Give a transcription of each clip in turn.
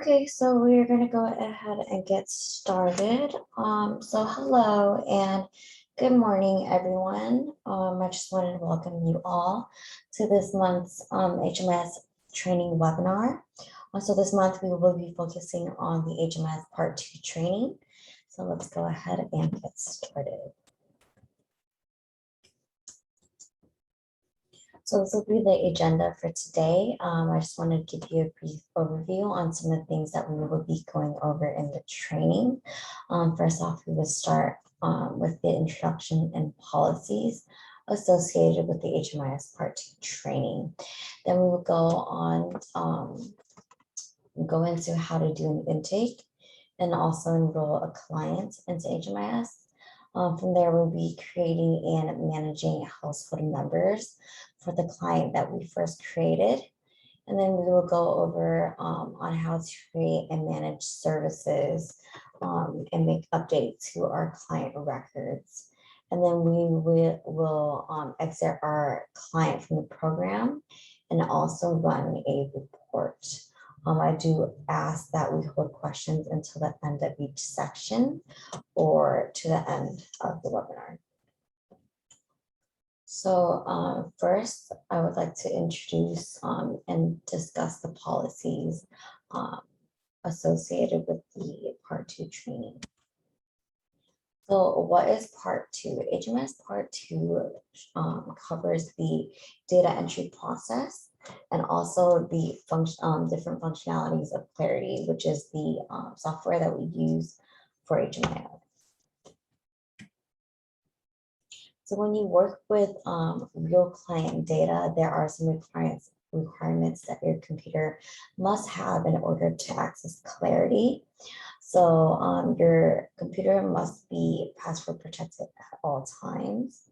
Okay, so we're gonna go ahead and get started. So hello and good morning, everyone. I just wanted to welcome you all to this month's HMS training webinar. So this month we will be focusing on the HMS Part 2 training. So let's go ahead and get started. So this will be the agenda for today. I just wanted to give you a brief overview on some of the things that we will be going over in the training. First off, we will start with the introduction and policies associated with the HMIS Part 2 training. Then we will go on, go into how to do an intake and also enroll a client into HMIS. From there, we'll be creating and managing household numbers for the client that we first created. And then we will go over on how to create and manage services and make updates to our client records. And then we will exit our client from the program and also run a report. I do ask that we hold questions until the end of each section or to the end of the webinar. So first, I would like to introduce and discuss the policies associated with the Part 2 training. So what is Part 2? HMS Part 2 covers the data entry process and also the different functionalities of Clarity, which is the software that we use for HMIS. So when you work with real client data, there are some requirements that your computer must have in order to access Clarity. So your computer must be password protected at all times.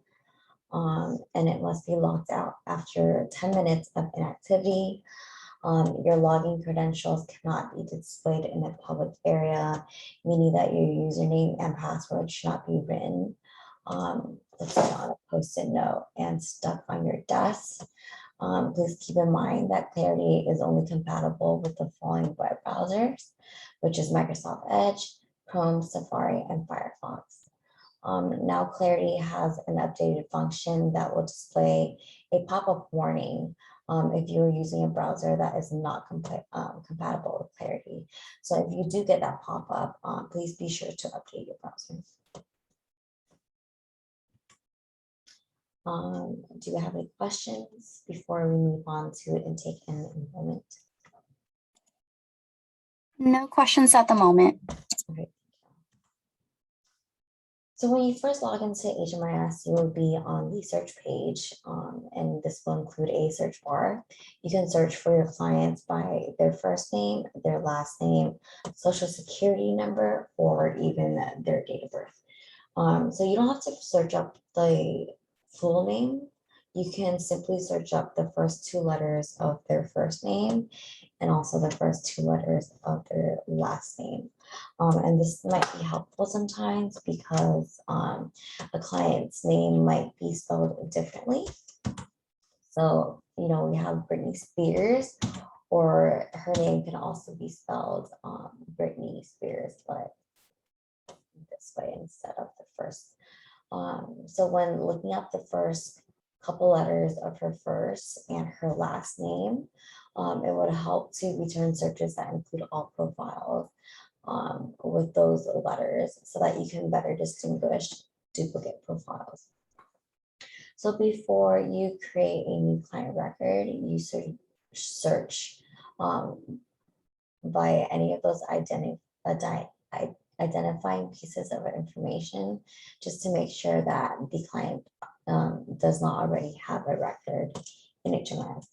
And it must be logged out after 10 minutes of inactivity. Your login credentials cannot be displayed in a public area, meaning that your username and password should not be written on a post-it note and stuck on your desk. Please keep in mind that Clarity is only compatible with the following web browsers, which is Microsoft Edge, Chrome, Safari, and Firefox. Now Clarity has an updated function that will display a pop-up warning if you're using a browser that is not compatible with Clarity. So if you do get that pop-up, please be sure to update your browser. Do you have any questions before we move on to intake and enrollment? No questions at the moment. Okay. So when you first log into HMIS, you will be on the search page, and this will include a search bar. You can search for your clients by their first name, their last name, social security number, or even their date of birth. So you don't have to search up the full name. You can simply search up the first two letters of their first name and also the first two letters of their last name. And this might be helpful sometimes because a client's name might be spelled differently. So, you know, we have Britney Spears, or her name can also be spelled Britney Spears, but this way instead of the first. So when looking up the first couple letters of her first and her last name, it would help to return searches that include all profiles with those letters so that you can better distinguish duplicate profiles. So before you create a new client record, you search by any of those identifying pieces of information just to make sure that the client does not already have a record in HMIS.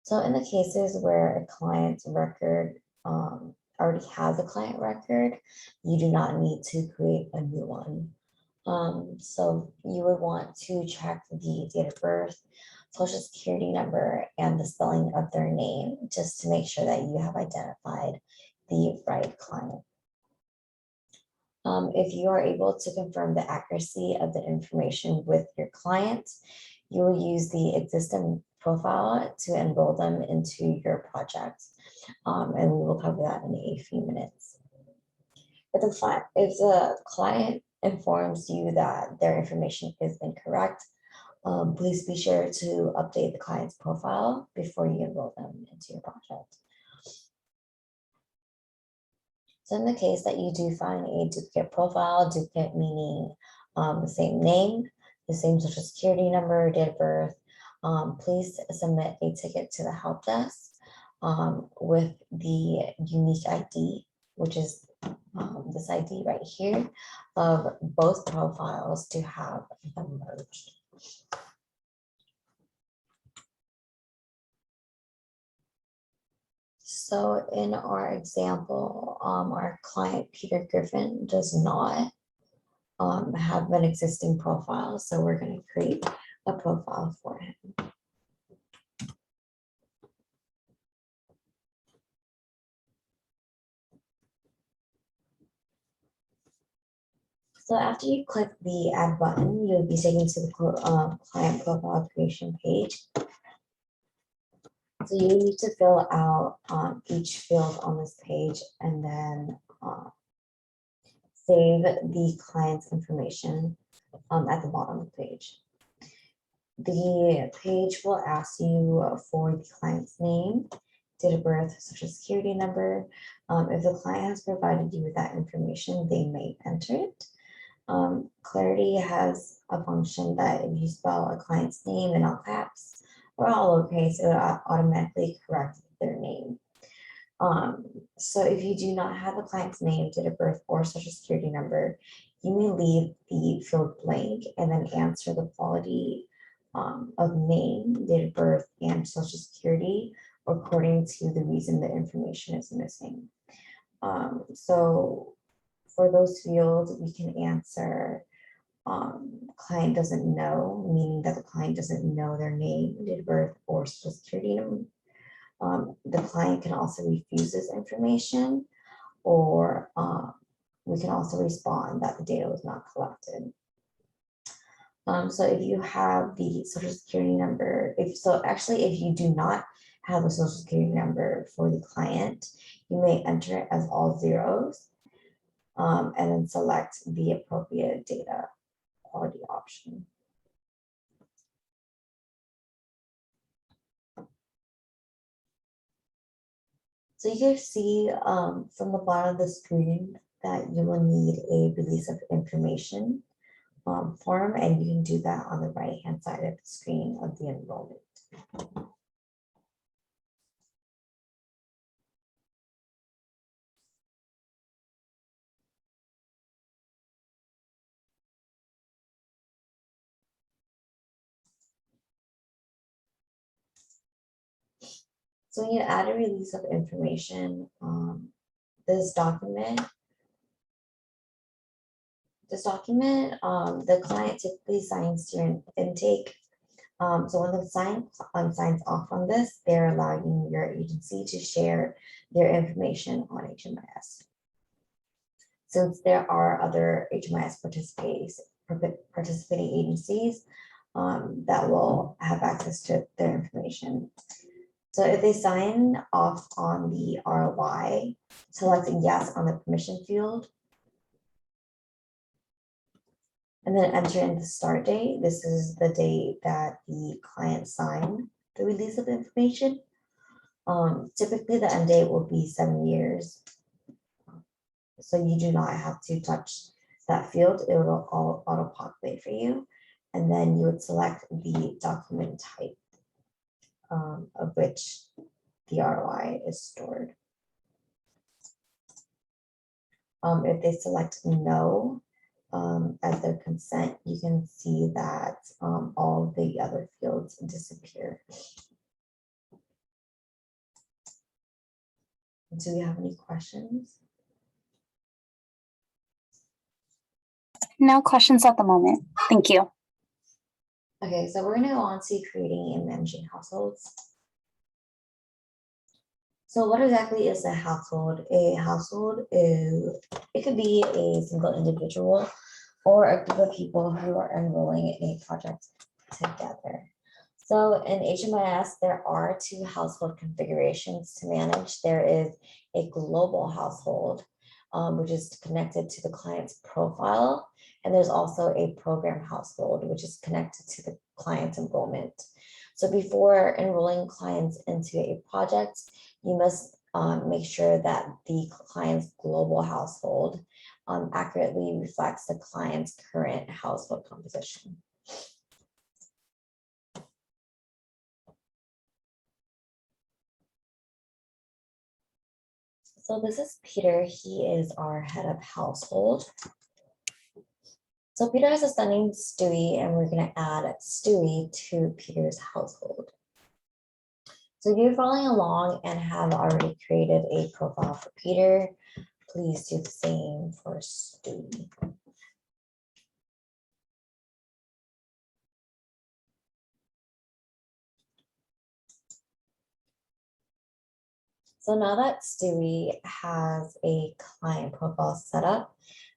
So in the cases where a client's record already has a client record, you do not need to create a new one. So you would want to check the date of birth, social security number, and the spelling of their name just to make sure that you have identified the right client. If you are able to confirm the accuracy of the information with your client, you will use the existing profile to enroll them into your project. And we will cover that in a few minutes. If the client informs you that their information is incorrect, please be sure to update the client's profile before you enroll them into your project. So in the case that you do find a duplicate profile, duplicate meaning the same name, the same social security number, date of birth, please submit a ticket to the help desk with the unique ID, which is this ID right here, of both profiles to have them merged. So in our example, our client Peter Griffin does not have an existing profile, so we're going to create a profile for him. So after you click the add button, you'll be taken to the client profile creation page. So you need to fill out each field on this page and then save the client's information at the bottom of the page. The page will ask you for the client's name, date of birth, social security number. If the client has provided you with that information, they may enter it. Clarity has a function that if you spell a client's name in all caps or all lowercase, it will automatically correct their name. So if you do not have a client's name, date of birth, or social security number, you may leave the field blank and then answer the quality of name, date of birth, and social security according to the reason the information is missing. So for those fields, we can answer client doesn't know, meaning that the client doesn't know their name, date of birth, or social security number. The client can also refuse this information, or we can also respond that the data was not collected. So if you have the social security number, if you do not have a social security number for the client, you may enter it as all zeros and then select the appropriate data quality option. So you can see from the bottom of the screen that you will need a release of information form, and you can do that on the right-hand side of the screen of the enrollment. So when you add a release of information, this document, the client typically signs during intake. So when the client signs off on this, they're allowing your agency to share their information on HMIS. Since there are other HMIS participating agencies that will have access to their information. So if they sign off on the ROI, select yes on the permission field, and then enter in the start date. This is the date that the client signed the release of information. Typically the end date will be 7 years. So you do not have to touch that field. It will all auto-populate for you. And then you would select the document type of which the ROI is stored. If they select no as their consent, you can see that all the other fields disappear. Do we have any questions? No questions at the moment. Thank you. Okay, so we're going to go on to creating and managing households. So what exactly is a household? A household is, it could be a single individual or a group of people who are enrolling in a project together. So in HMIS, there are two household configurations to manage. There is a global household, which is connected to the client's profile. And there's also a program household, which is connected to the client's enrollment. So before enrolling clients into a project, you must make sure that the client's global household accurately reflects the client's current household composition. So this is Peter. He is our head of household. So Peter has a son named Stewie, and we're going to add Stewie to Peter's household. So if you're following along and have already created a profile for Peter, please do the same for Stewie. So now that Stewie has a client profile set up,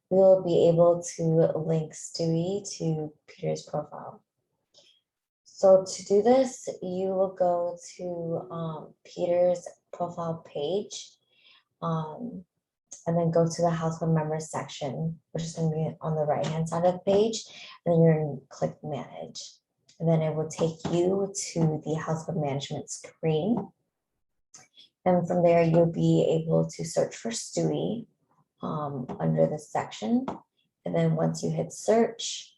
we will be able to link Stewie to Peter's profile. So to do this, you will go to Peter's profile page and then go to the household members section, which is going to be on the right-hand side of the page, and then you're going to click manage. And then it will take you to the household management screen. And from there, you'll be able to search for Stewie under this section. And then once you hit search,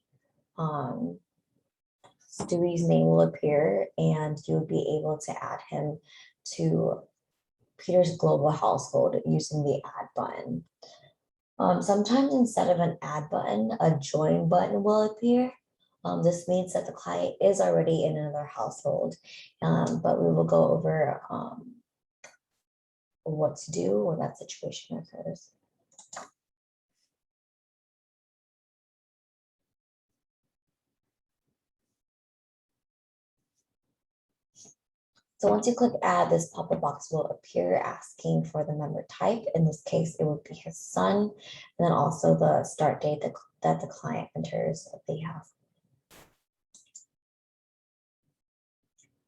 Stewie's name will appear and you'll be able to add him to Peter's global household using the add button. Sometimes instead of an add button, a join button will appear. This means that the client is already in another household, but we will go over what to do when that situation occurs. So once you click add, this pop-up box will appear asking for the member type. In this case, it would be his son, and then also the start date that the client enters if they have.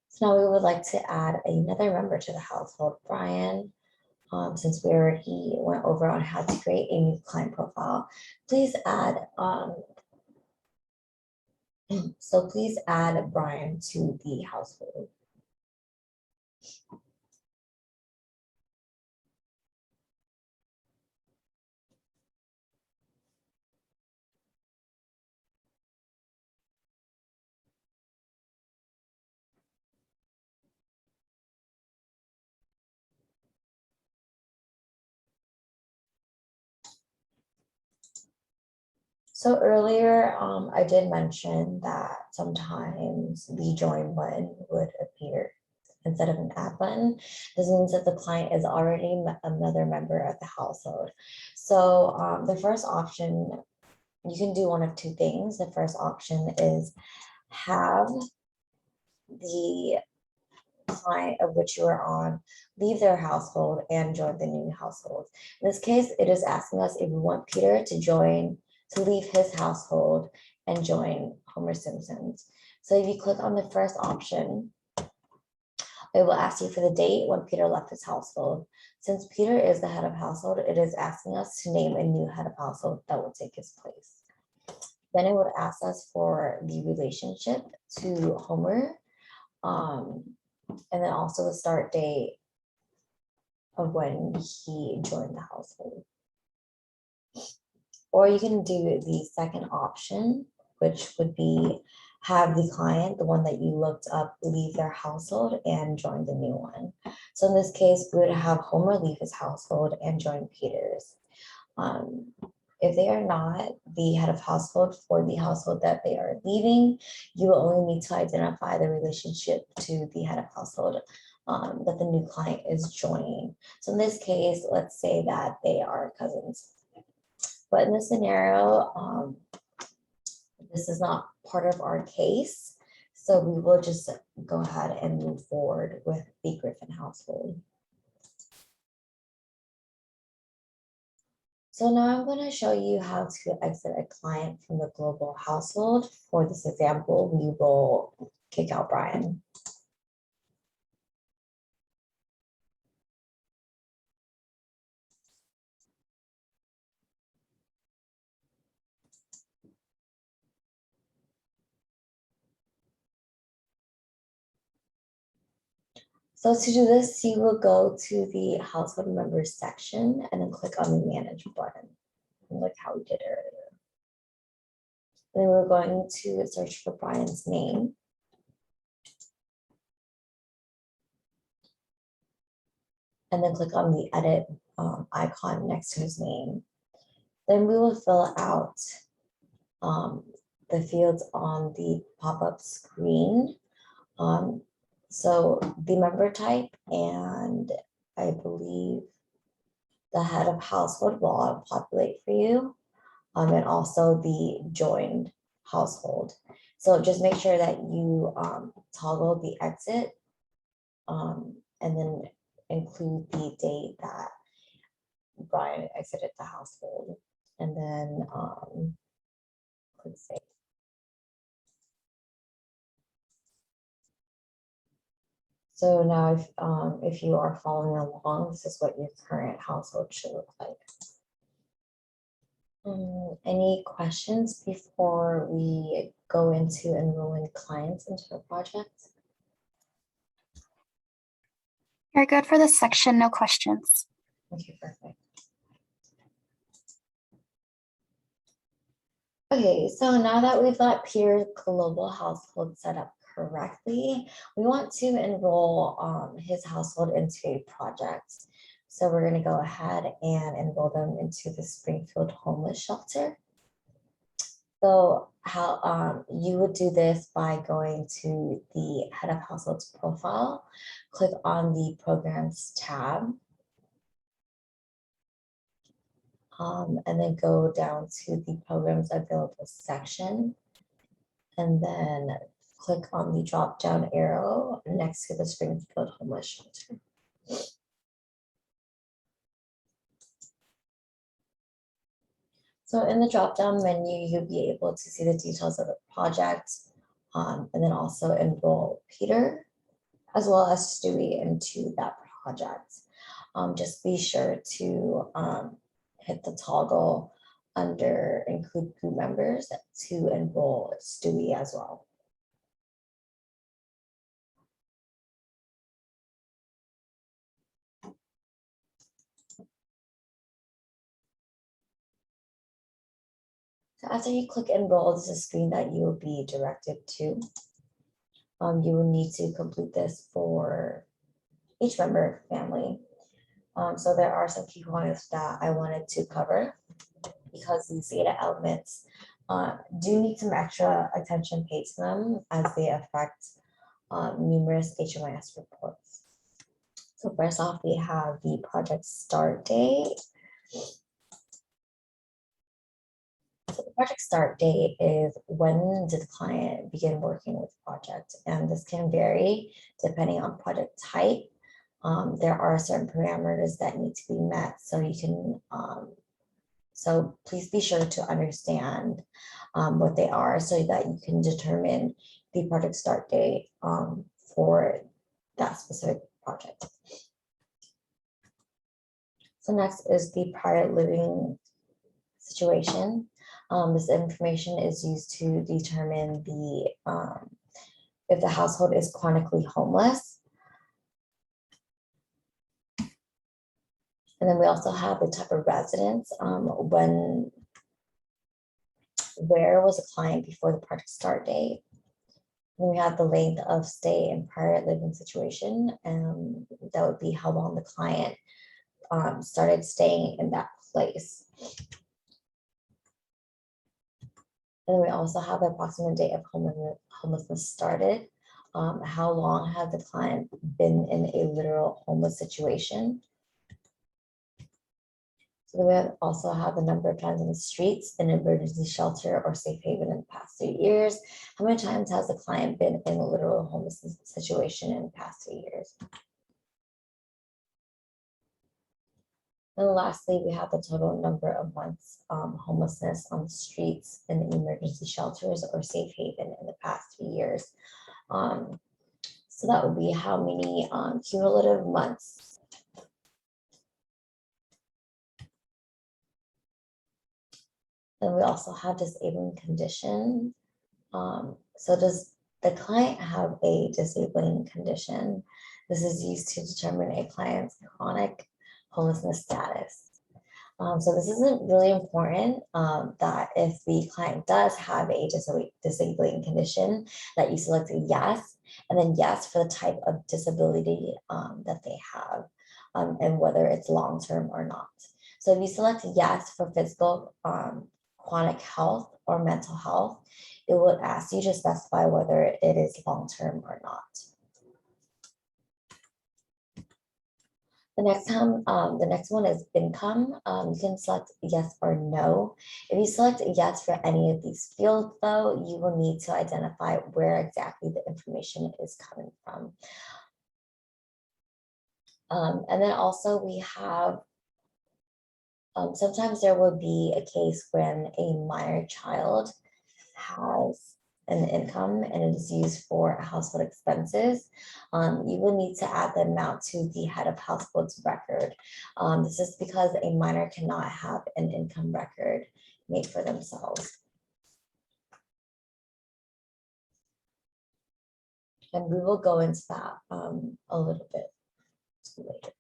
So now we would like to add another member to the household, Brian. Since we already went over on how to create a new client profile, please add please add Brian to the household. So earlier, I did mention that sometimes the join button would appear instead of an add button. This means that the client is already another member of the household. So the first option, you can do one of two things. The first option is have the client of which you are on leave their household and join the new household. In this case, it is asking us if we want Peter to leave his household and join Homer Simpson's. So if you click on the first option, it will ask you for the date when Peter left his household. Since Peter is the head of household, it is asking us to name a new head of household that will take his place. Then it would ask us for the relationship to Homer, and then also the start date of when he joined the household. Or you can do the second option, which would be have the client, the one that you looked up, leave their household and join the new one. So in this case, we would have Homer leave his household and join Peter's. If they are not the head of household for the household that they are leaving, you will only need to identify the relationship to the head of household that the new client is joining. So in this case, let's say that they are cousins. But in this scenario, this is not part of our case. So we will just go ahead and move forward with the Griffin household. So now I'm going to show you how to exit a client from the global household. For this example, we will kick out Brian. So to do this, you will go to the household members section and then click on the manage button, like how we did earlier. Then we're going to search for Brian's name. And then click on the edit icon next to his name. Then we will fill out the fields on the pop-up screen. So the member type, and I believe the head of household will populate for you, and also the joined household. So just make sure that you toggle the exit and then include the date that Brian exited the household, and then click save. So now if you are following along, this is what your current household should look like. Any questions before we go into enrolling clients into the project? You're good for this section, no questions. Okay, perfect. Okay, so now that we've got Peter's global household set up correctly, we want to enroll his household into a project. So we're going to go ahead and enroll them into the Springfield Homeless Shelter. So how you would do this by going to the head of household's profile, click on the programs tab, and then go down to the programs available section, and then click on the drop down arrow next to the Springfield Homeless Shelter. So in the drop down menu, you'll be able to see the details of the project, and then also enroll Peter as well as Stewie into that project. Just be sure to hit the toggle under include group members to enroll Stewie as well. So after you click enroll, this is a screen that you will be directed to. You will need to complete this for each member family. So there are some key points that I wanted to cover because these data elements do need some extra attention paid to them as they affect numerous HMIS reports. So first off, we have the project start date. So the project start date is when did the client begin working with the project, and this can vary depending on project type. There are certain parameters that need to be met, so you can so please be sure to understand what they are so that you can determine the project start date for that specific project. So next is the prior living situation. This information is used to determine the if the household is chronically homeless. And then we also have the type of residence, where was the client before the project start date. And we have the length of stay in prior living situation, and that would be how long the client started staying in that place. And then we also have the approximate date of homelessness started. How long had the client been in a literal homeless situation? So we also have the number of times in the streets, in an emergency shelter or safe haven in the past 3 years. How many times has the client been in a literal homeless situation in the past 3 years? And lastly, we have the total number of months homelessness on the streets in emergency shelters or safe haven in the past 3 years. So that would be how many cumulative months. Then we also have disabling condition. So does the client have a disabling condition? This is used to determine a client's chronic homelessness status. So this isn't really important that if the client does have a disabling condition, that you select a yes, and then yes for the type of disability that they have and whether it's long-term or not. So if you select yes for physical, chronic health or mental health, it would ask you to specify whether it is long-term or not. The next one is income. You can select yes or no. If you select yes for any of these fields, though, you will need to identify where exactly the information is coming from. And then also we have, sometimes there will be a case when a minor child has an income and it is used for household expenses. You will need to add the amount to the head of household's record. This is because a minor cannot have an income record made for themselves. And we will go into that a little bit later.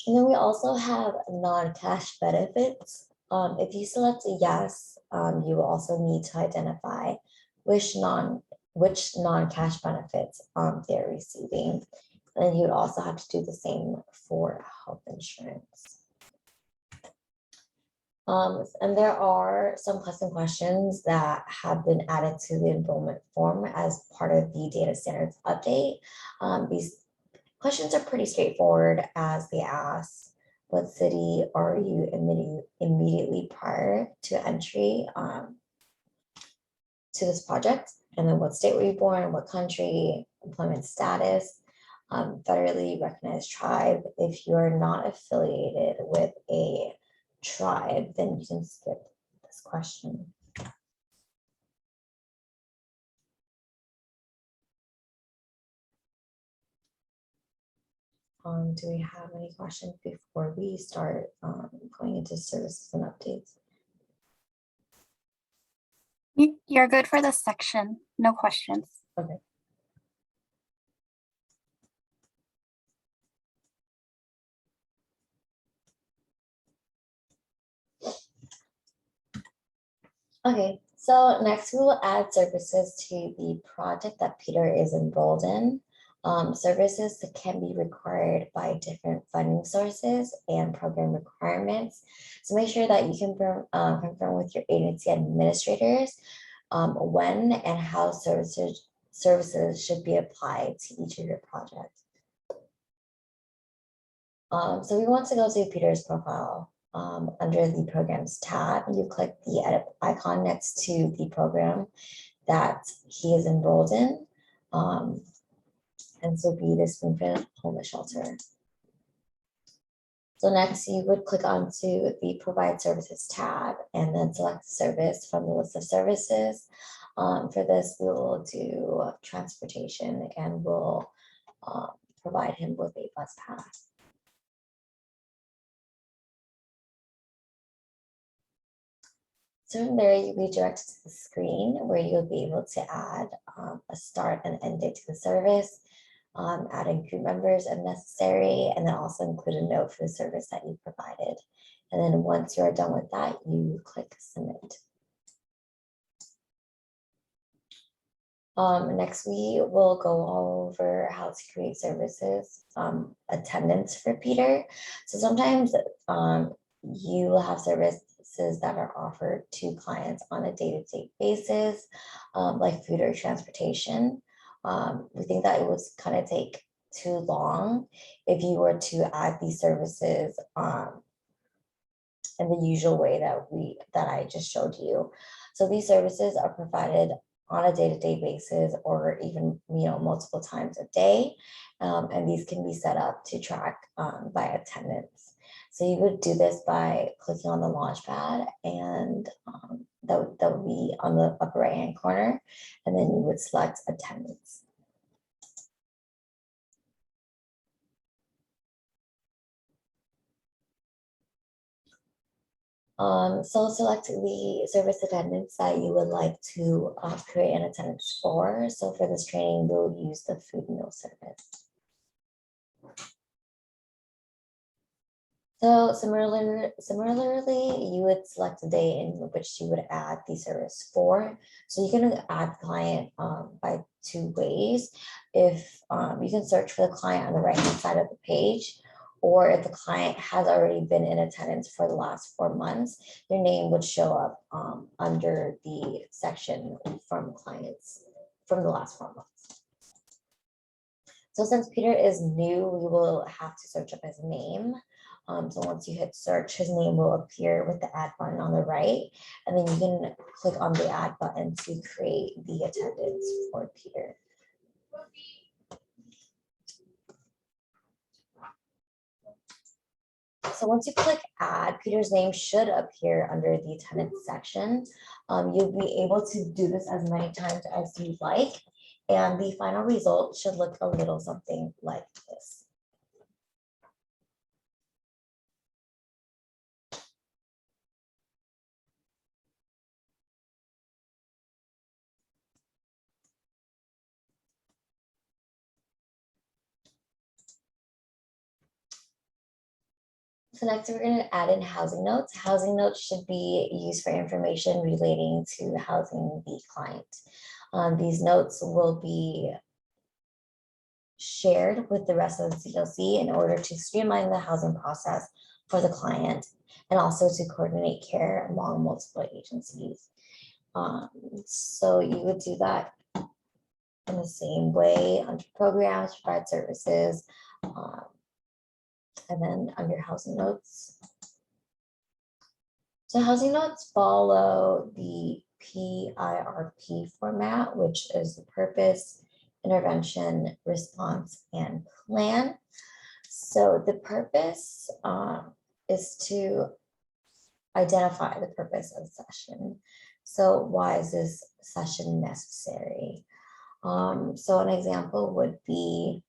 And then we also have non-cash benefits. If you select a yes, you will also need to identify which non-cash benefits they're receiving. And you would also have to do the same for health insurance. And there are some custom questions that have been added to the enrollment form as part of the data standards update. These questions are pretty straightforward as they ask, what city are you immediately prior to entry to this project? And then what state were you born, what country, employment status, federally recognized tribe. If you're not affiliated with a tribe, then you can skip this question. Do we have any questions before we start going into services and updates? You're good for this section. No questions. Okay. Okay, so next we will add services to the project that Peter is enrolled in. Services that can be required by different funding sources and program requirements. So make sure that you can confirm with your agency administrators when and how services should be applied to each of your projects. So we want to go to Peter's profile. Under the programs tab, you click the edit icon next to the program that he is enrolled in. And so be the Springfield Homeless Shelter. So next you would click onto the provide services tab and then select the service from the list of services. For this, we will do transportation and we'll provide him with a bus pass. So from there, you'll be directed to the screen where you'll be able to add a start and end date to the service, adding group members if necessary, and then also include a note for the service that you provided. And then once you're done with that, you click submit. Next, we will go over how to create services, attendance for Peter. So sometimes you will have services that are offered to clients on a day-to-day basis, like food or transportation. We think that it would kind of take too long if you were to add these services in the usual way that I just showed you. So these services are provided on a day-to-day basis or even multiple times a day. And these can be set up to track by attendance. So you would do this by clicking on the launch pad and that would be on the upper right hand corner, and then you would select attendance. So select the service attendance that you would like to create an attendance for. So for this training, we'll use the food meal service. So similarly, you would select a day in which you would add the service for. So you can add the client by two ways. If you can search for the client on the right hand side of the page, or if the client has already been in attendance for the last 4 months, their name would show up under the section from clients from the last 4 months. So since Peter is new, we will have to search up his name. So once you hit search, his name will appear with the add button on the right, and then you can click on the add button to create the attendance for Peter. So once you click add, Peter's name should appear under the attendance section. You'll be able to do this as many times as you like, and the final result should look a little something like this. So next we're going to add in housing notes. Housing notes should be used for information relating to housing the client. These notes will be shared with the rest of the CLC in order to streamline the housing process for the client and also to coordinate care among multiple agencies. So you would do that in the same way under programs, provide services, and then under housing notes. So housing notes follow the PIRP format, which is the purpose, intervention, response, and plan. So the purpose is to identify the purpose of the session. So why is this session necessary? So an example would be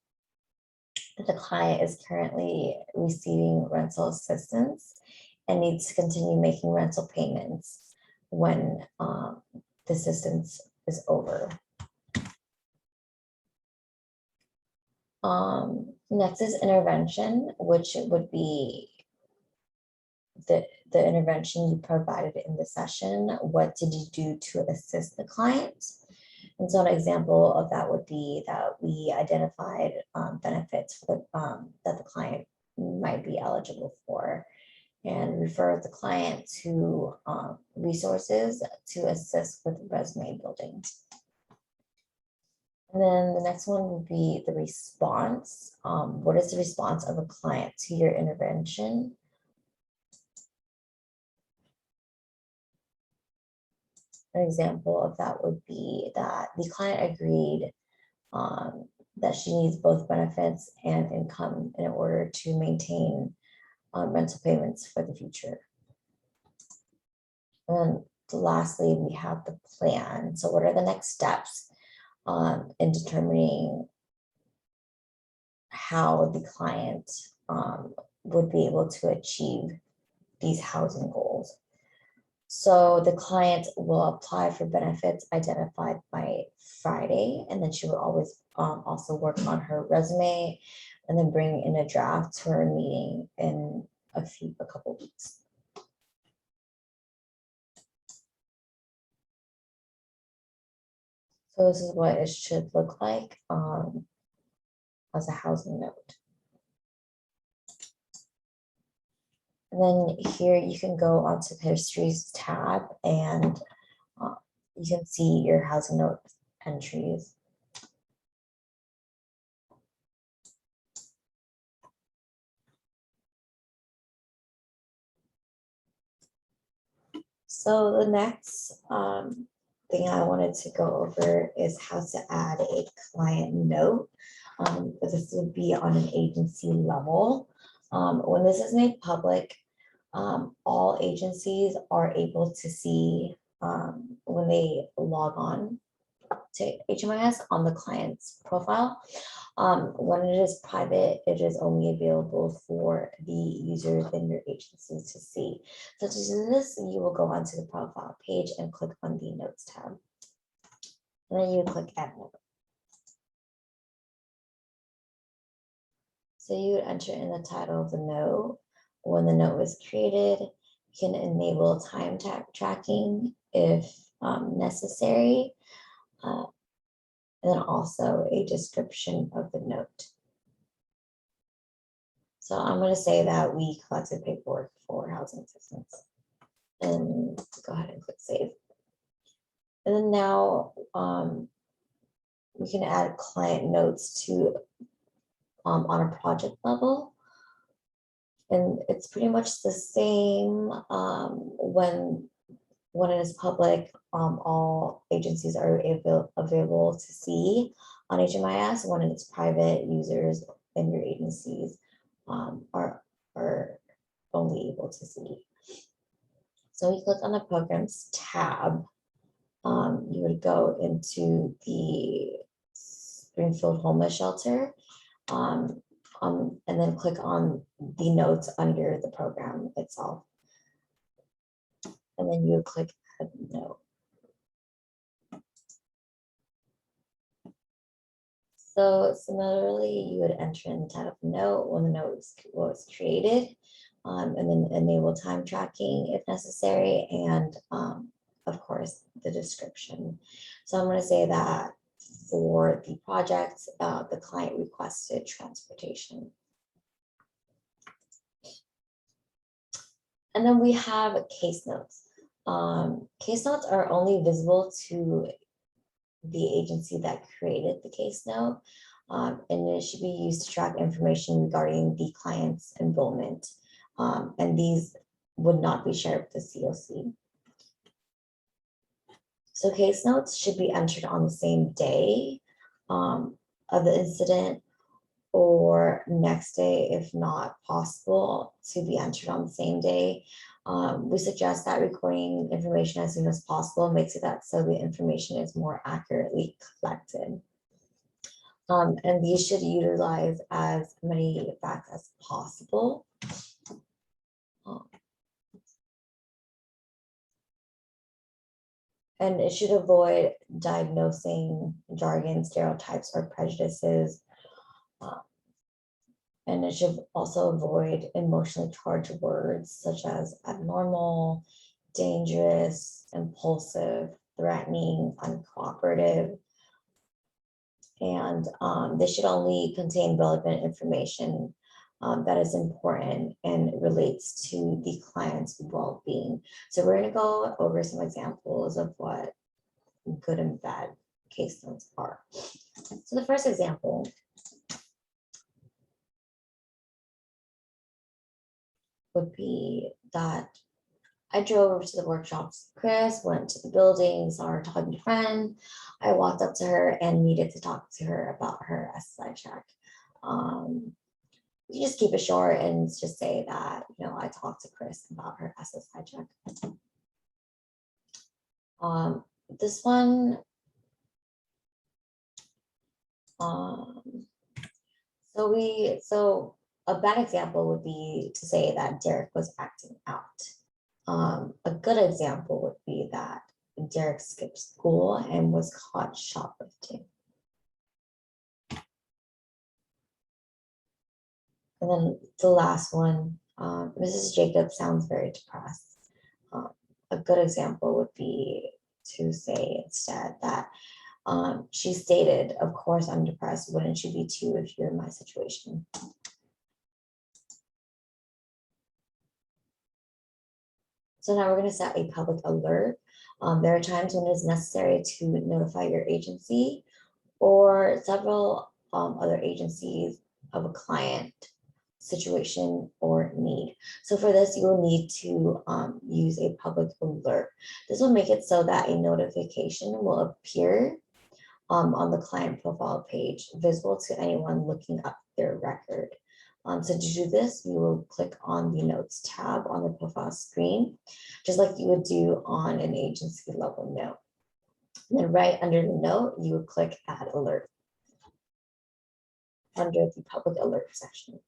that the client is currently receiving rental assistance and needs to continue making rental payments when the assistance is over. Next is intervention, which would be the intervention you provided in the session. What did you do to assist the client? And so an example of that would be that we identified benefits for that the client might be eligible for, and refer the client to resources to assist with resume building. And then the next one would be the response. What is the response of a client to your intervention? An example of that would be that the client agreed that she needs both benefits and income in order to maintain rental payments for the future. And then lastly, we have the plan. So what are the next steps in determining how the client would be able to achieve these housing goals? So the client will apply for benefits identified by Friday, and then she will always also work on her resume and then bring in a draft to her meeting in a couple weeks. So this is what it should look like as a housing note. And then here you can go onto the histories tab and you can see your housing note entries. So the next thing I wanted to go over is how to add a client note. But this would be on an agency level. When this is made public, all agencies are able to see when they log on to HMIS on the client's profile. When it is private, it is only available for the users in your agency to see. So to do this, you will go onto the profile page and click on the Notes tab. And then you click Add Note. So you would enter in the title of the note. When the note was created, you can enable time tracking if necessary. And then also a description of the note. So I'm going to say that we collected paperwork for housing assistance. And go ahead and click save. And then now we can add client notes to on a project level. And it's pretty much the same when it is public, all agencies are available to see on HMIS. When it's private, users in your agencies are only able to see. So you click on the programs tab, you would go into the Springfield Homeless Shelter, and then click on the notes under the program itself. And then you would click Add Note. So similarly, you would enter in the title of the note when the note was created, and then enable time tracking if necessary, and of course, the description. So I'm going to say that for the project, the client requested transportation. And then we have case notes. Case notes are only visible to the agency that created the case note, and it should be used to track information regarding the client's enrollment. And these would not be shared with the COC. So case notes should be entered on the same day of the incident or next day, if not possible, to be entered on the same day. We suggest that recording information as soon as possible makes it that so the information is more accurately collected. And these should utilize as many facts as possible. And it should avoid diagnosing jargon, stereotypes, or prejudices. And it should also avoid emotionally charged words such as abnormal, dangerous, impulsive, threatening, uncooperative. And they should only contain relevant information that is important and relates to the client's well-being. So we're going to go over some examples of what good and bad case notes are. So the first example would be that I drove over to the workshops. Chris went to the building, saw her talking to a friend. I walked up to her and needed to talk to her about her SSI check. You just keep it short and just say that, you know, I talked to Chris about her SSI check. This one, so a bad example would be to say that Derek was acting out. A good example would be that Derek skipped school and was caught shoplifting. And then the last one, Mrs. Jacobs sounds very depressed. A good example would be to say instead that she stated, of course I'm depressed, wouldn't you be too if you're in my situation? So now we're going to set a public alert. There are times when it's necessary to notify your agency or several other agencies of a client situation or need. So for this, you will need to use a public alert. This will make it so that a notification will appear on the client profile page, visible to anyone looking up their record. So to do this, you will click on the Notes tab on the profile screen, just like you would do on an agency level note. And then right under the note, you would click Add Alert under the Public Alert section.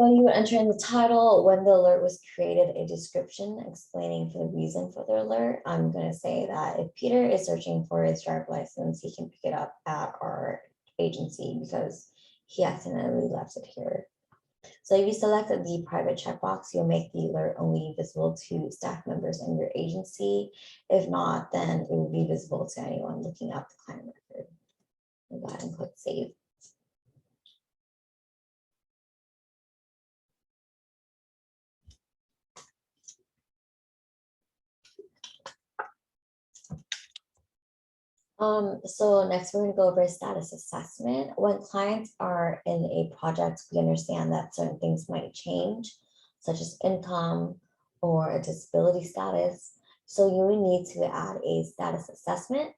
So you would enter in the title, when the alert was created, a description explaining for the reason for the alert. I'm going to say that if Peter is searching for his driver's license, he can pick it up at our agency because he accidentally left it here. So if you select the private checkbox, you'll make the alert only visible to staff members in your agency. If not, then it will be visible to anyone looking up the client record. Go ahead and click Save. So next we're going to go over status assessment. When clients are in a project, we understand that certain things might change, such as income or a disability status. So you will need to add a status assessment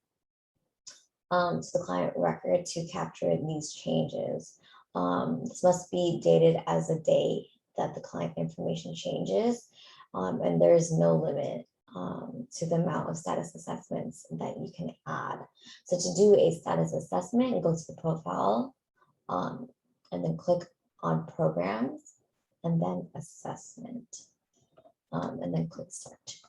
to the client record to capture these changes. This must be dated as a day that the client information changes, and there's no limit to the amount of status assessments that you can add. So to do a status assessment, go to the profile and then click on programs and then assessment and then click search.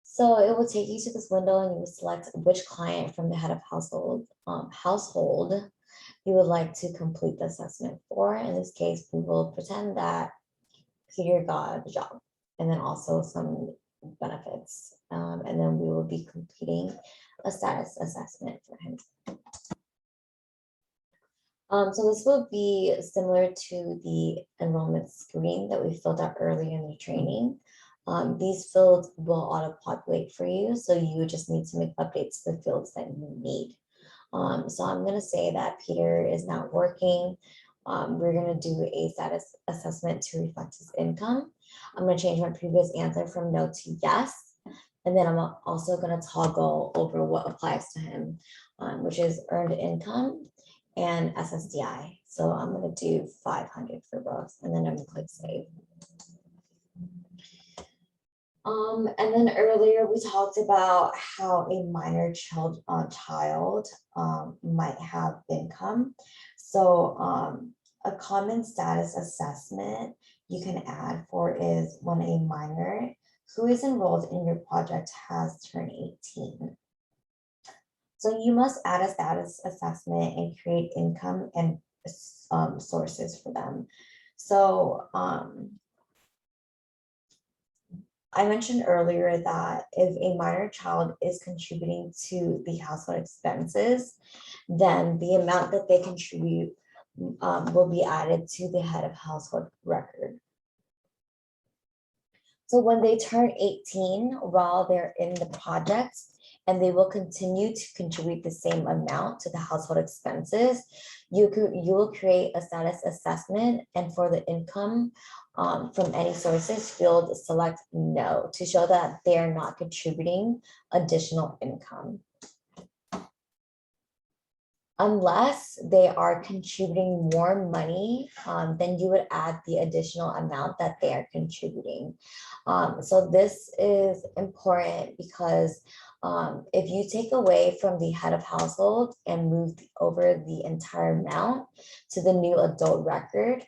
So it will take you to this window and you will select which client from the head of household you would like to complete the assessment for. In this case, we will pretend that Peter got a job and then also some benefits. And then we will be completing a status assessment for him. So this will be similar to the enrollment screen that we filled out earlier in the training. These fields will auto-populate for you, so you just need to make updates to the fields that you need. So I'm going to say that Peter is not working. We're going to do a status assessment to reflect his income. I'm going to change my previous answer from no to yes. And then I'm also going to toggle over what applies to him, which is earned income and SSDI. So I'm going to do 500 for both, and then I'm going to click save. And then earlier we talked about how a minor child might have income. So a common status assessment you can add for is when a minor who is enrolled in your project has turned 18. So you must add a status assessment and create income and sources for them. So I mentioned earlier that if a minor child is contributing to the household expenses, then the amount that they contribute will be added to the head of household record. So when they turn 18 while they're in the project, and they will continue to contribute the same amount to the household expenses, you will create a status assessment, and for the income from any sources field, select no to show that they are not contributing additional income. Unless they are contributing more money, then you would add the additional amount that they are contributing. So this is important because if you take away from the head of household and move over the entire amount to the new adult record,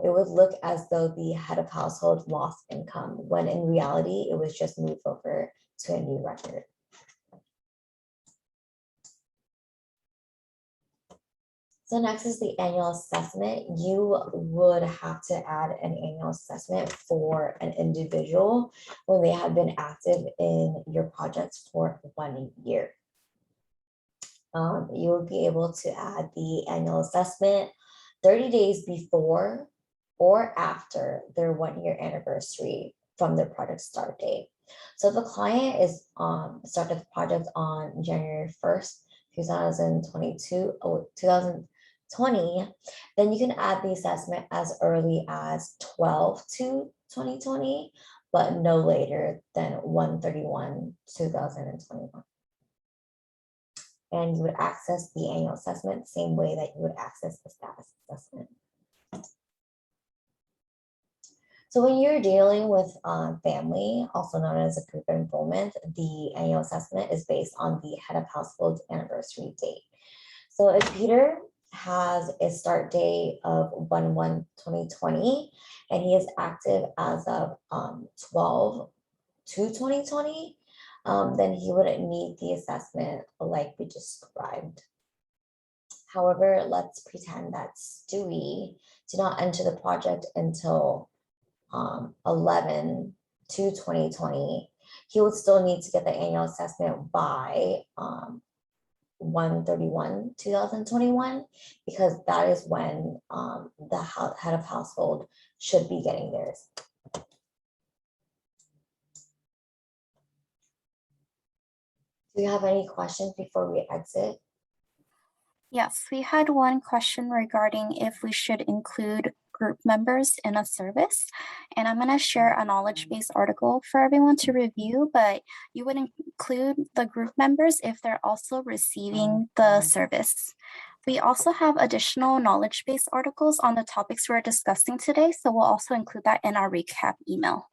it would look as though the head of household lost income, when in reality, it was just moved over to a new record. So next is the annual assessment. You would have to add an annual assessment for an individual when they have been active in your projects for 1 year. You will be able to add the annual assessment 30 days before or after their 1-year anniversary from their project start date. So if the client is started the project on January 1st, 2020, then you can add the assessment as early as 12/2/2020 but no later than 1/31/2021. And you would access the annual assessment the same way that you would access the status assessment. So when you're dealing with family, also known as a group enrollment, the annual assessment is based on the head of household anniversary date. So if Peter has a start date of 1/1/2020, and he is active as of 12/2/2020, then he wouldn't need the assessment like we described. However, let's pretend that Stewie did not enter the project until 11/2/2020. He would still need to get the annual assessment by 1/31/2021, because that is when the head of household should be getting theirs. Do you have any questions before we exit? Yes, we had one question regarding if we should include group members in a service. And I'm going to share a knowledge base article for everyone to review, but you would include the group members if they're also receiving the service. We also have additional knowledge base articles on the topics we're discussing today, so we'll also include that in our recap email.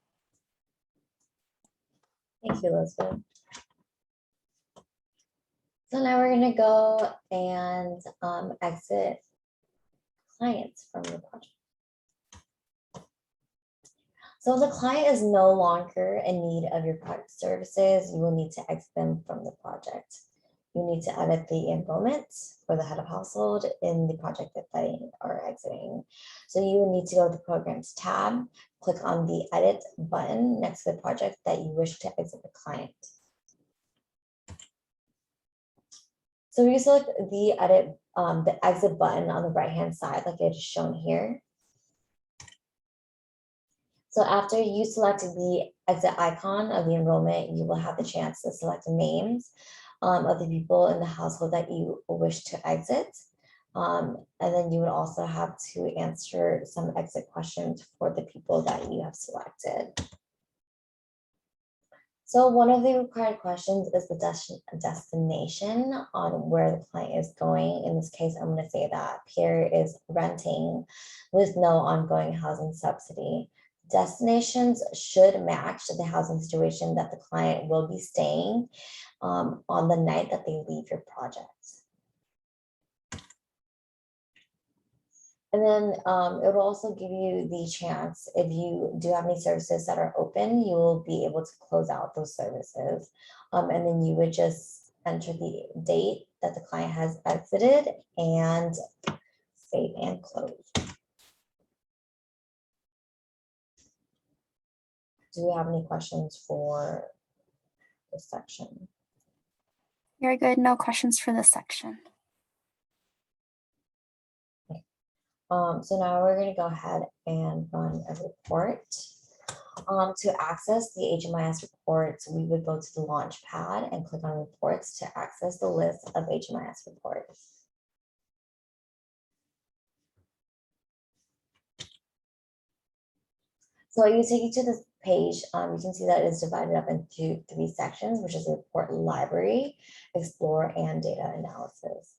Thank you, Elizabeth. So now we're going to go and exit clients from the project. So the client is no longer in need of your product services, you will need to exit them from the project. You need to edit the enrollment for the head of household in the project that they are exiting. So you will need to go to the Programs tab, click on the Edit button next to the project that you wish to exit the client. So you select the exit button on the right-hand side, like it is shown here. So after you select the exit icon of the enrollment, you will have the chance to select the names of the people in the household that you wish to exit. And then you would also have to answer some exit questions for the people that you have selected. So one of the required questions is the destination on where the client is going. In this case, I'm going to say that Pierre is renting with no ongoing housing subsidy. Destinations should match the housing situation that the client will be staying on the night that they leave your project. And then it will also give you the chance, if you do have any services that are open, you will be able to close out those services. And then you would just enter the date that the client has exited and save and close. Do we have any questions for this section? Very good. No questions for this section. So now we're going to go ahead and run a report. To access the HMIS reports, we would go to the launch pad and click on reports to access the list of HMIS reports. So you take you to this page, you can see that it's divided up into 3 sections, which is the report library, explore, and data analysis.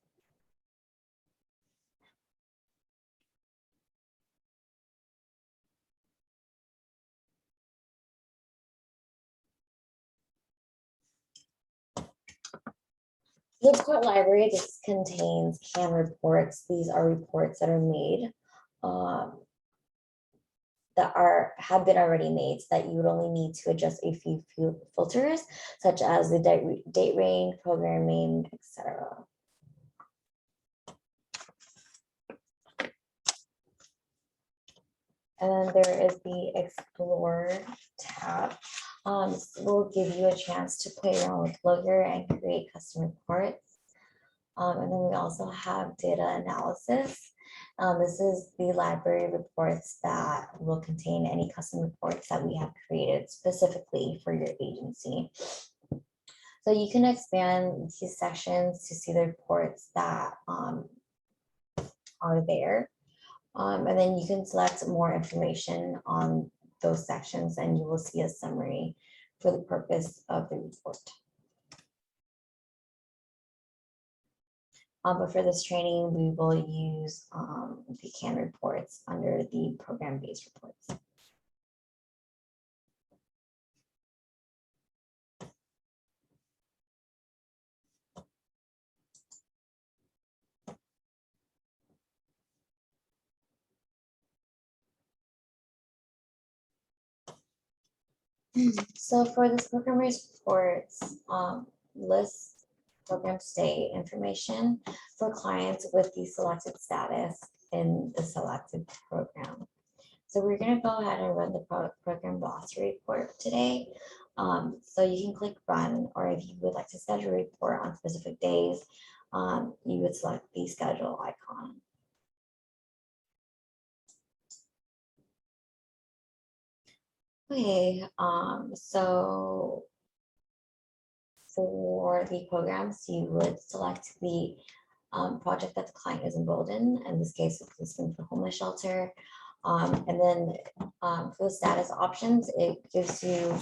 The report library, this contains canned reports. These are reports that are made that have been already made, so that you would only need to adjust a few filters, such as the date range, program name, etc. And then there is the Explore tab. Will give you a chance to play around with Looker and create custom reports. And then we also have data analysis. This is the library reports that will contain any custom reports that we have created specifically for your agency. So you can expand these sections to see the reports that are there. And then you can select more information on those sections, and you will see a summary for the purpose of the report. But for this training, we will use the CAN reports under the program-based reports. So for this program-based reports, list program stay information for clients with the selected status in the selected program. So we're going to go ahead and run the program glossary report today. So you can click run, or if you would like to schedule a report on specific days, you would select the schedule icon. Okay, so for the programs, you would select the project that the client is enrolled in this case, the Policeman for Homeless Shelter. And then for the status options, it gives you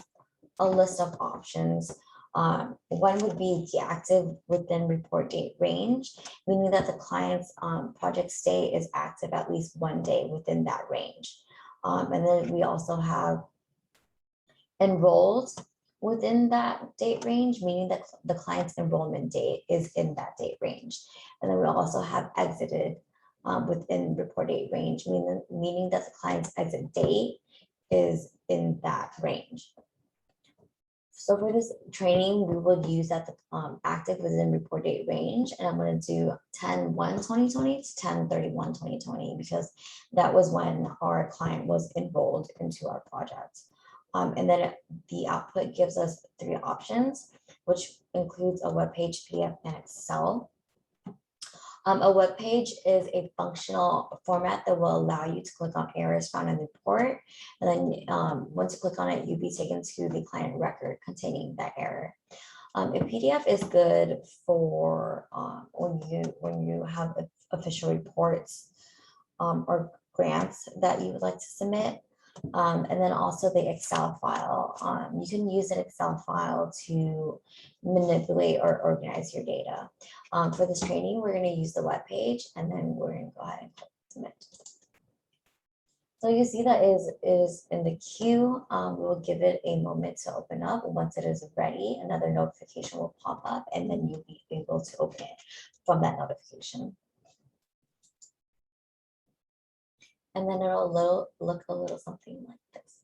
a list of options. One would be deactive within report date range, meaning that the client's project stay is active at least one day within that range. And then we also have enrolled within that date range, meaning that the client's enrollment date is in that date range. And then we also have exited within report date range, meaning that the client's exit date is in that range. So for this training, we would use that the active within report date range, and I'm going to do 10/1/2020 to 10/31/2020 because that was when our client was enrolled into our project. And then the output gives us 3 options, which includes a web page, PDF, and Excel. A web page is a functional format that will allow you to click on errors found in the report. And then once you click on it, you'll be taken to the client record containing that error. A PDF is good for when you have official reports or grants that you would like to submit. And then also the Excel file. You can use an Excel file to manipulate or organize your data. For this training, we're going to use the web page, and then we're going to go ahead and click submit. So you see that is in the queue. We will give it a moment to open up. Once it is ready, another notification will pop up, and then you'll be able to open it from that notification. And then it'll look a little something like this.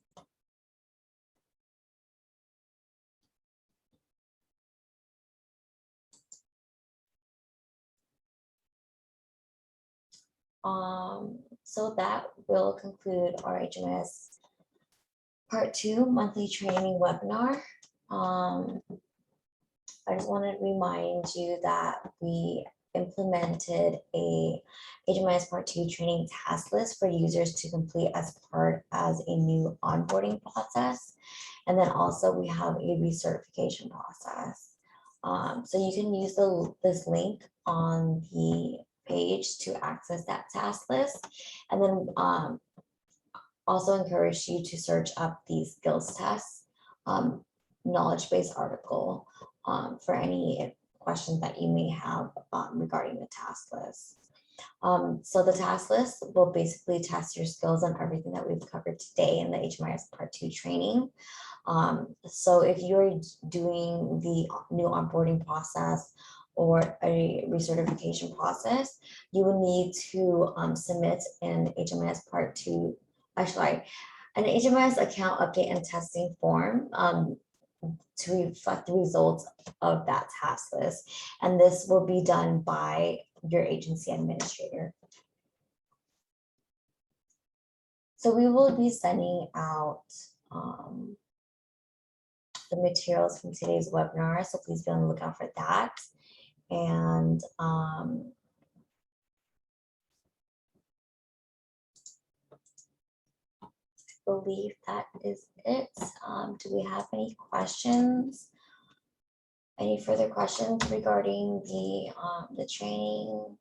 So that will conclude our HMIS Part 2 monthly training webinar. I just want to remind you that we implemented a HMIS Part 2 training task list for users to complete as a new onboarding process. And then also we have a recertification process. So you can use this link on the page to access that task list. And then also encourage you to search up the skills tests, knowledge base article for any questions that you may have regarding the task list. So the task list will basically test your skills on everything that we've covered today in the HMIS Part 2 training. So if you're doing the new onboarding process or a recertification process, you will need to submit an HMIS Part 2, actually, an HMIS account update and testing form to reflect the results of that task list. And this will be done by your agency administrator. So we will be sending out the materials from today's webinar, so please be on the lookout for that. And I believe that is it. Do we have any questions? Any further questions regarding the training?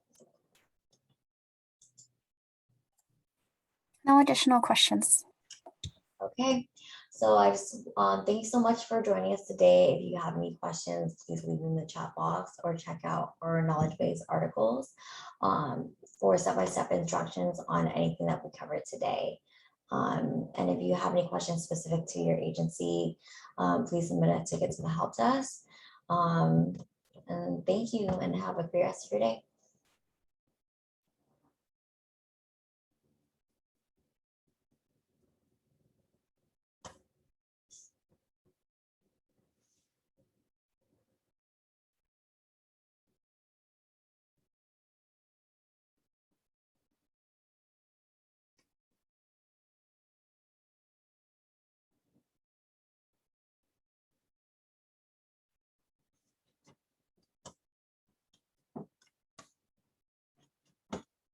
No additional questions. Okay, so I just thank you so much for joining us today. If you have any questions, please leave them in the chat box or check out our knowledge base articles for step-by-step instructions on anything that we covered today. And if you have any questions specific to your agency, please submit a ticket to the help desk. And thank you and have a great rest of your day.